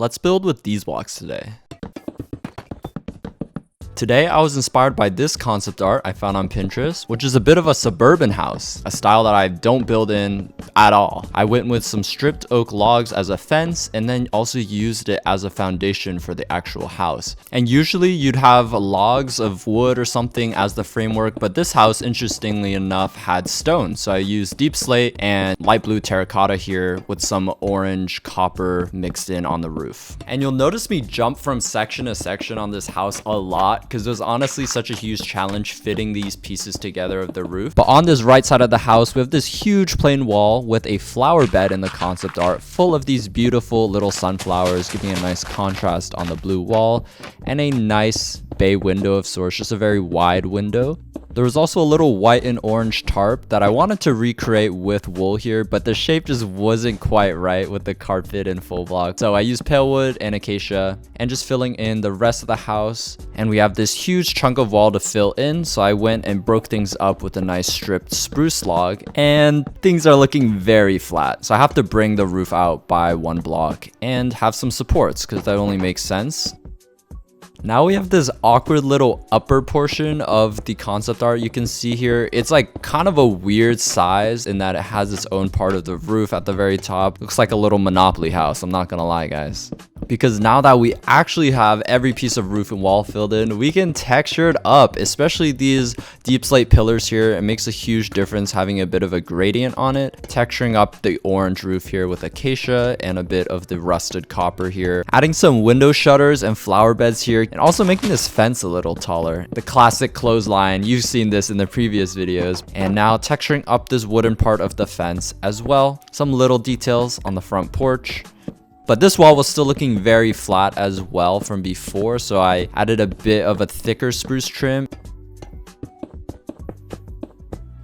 Let's build with these blocks today. Today, I was inspired by this concept art I found on Pinterest, which is a bit of a suburban house, a style that I don't build in at all. I went with some stripped oak logs as a fence and then also used it as a foundation for the actual house. And usually you'd have logs of wood or something as the framework, but this house, interestingly enough, had stone. So I used deep slate and light blue terracotta here with some orange copper mixed in on the roof. And you'll notice me jump from section to section on this house a lot, because it was honestly such a huge challenge fitting these pieces together of the roof. But on this right side of the house, we have this huge plain wall with a flower bed in the concept art full of these beautiful little sunflowers, giving a nice contrast on the blue wall, and a nice bay window of sorts, just a very wide window. There was also a little white and orange tarp that I wanted to recreate with wool here, but the shape just wasn't quite right with the carpet and full block. So I used pale wood and acacia and just filling in the rest of the house. And we have this huge chunk of wall to fill in, so I went and broke things up with a nice stripped spruce log, and things are looking very flat. So I have to bring the roof out by one block and have some supports because that only makes sense. Now we have this awkward little upper portion of the concept art you can see here. It's like kind of a weird size in that it has its own part of the roof at the very top. Looks like a little Monopoly house, I'm not gonna lie guys. Because now that we actually have every piece of roof and wall filled in, we can texture it up, especially these deep slate pillars here. It makes a huge difference having a bit of a gradient on it. Texturing up the orange roof here with acacia and a bit of the rusted copper here. Adding some window shutters and flower beds here, and also making this fence a little taller. The classic clothesline, you've seen this in the previous videos. And now texturing up this wooden part of the fence as well. Some little details on the front porch. But this wall was still looking very flat as well from before, so I added a bit of a thicker spruce trim.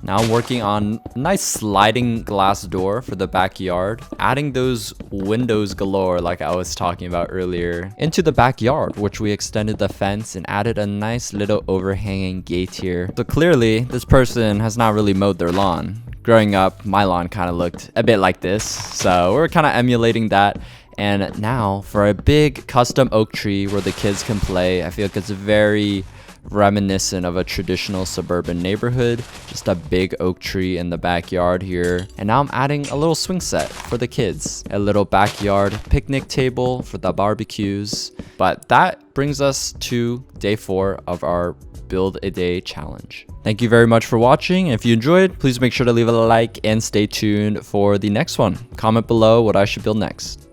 Now I'm working on a nice sliding glass door for the backyard, adding those windows galore like I was talking about earlier into the backyard, which we extended the fence and added a nice little overhanging gate here. So clearly this person has not really mowed their lawn. Growing up, my lawn kind of looked a bit like this, so we're kind of emulating that. And now for a big custom oak tree where the kids can play, I feel like it's very reminiscent of a traditional suburban neighborhood. Just a big oak tree in the backyard here. And now I'm adding a little swing set for the kids. A little backyard picnic table for the barbecues. But that brings us to day 4 of our Build a Day challenge. Thank you very much for watching. If you enjoyed, please make sure to leave a like and stay tuned for the next one. Comment below what I should build next.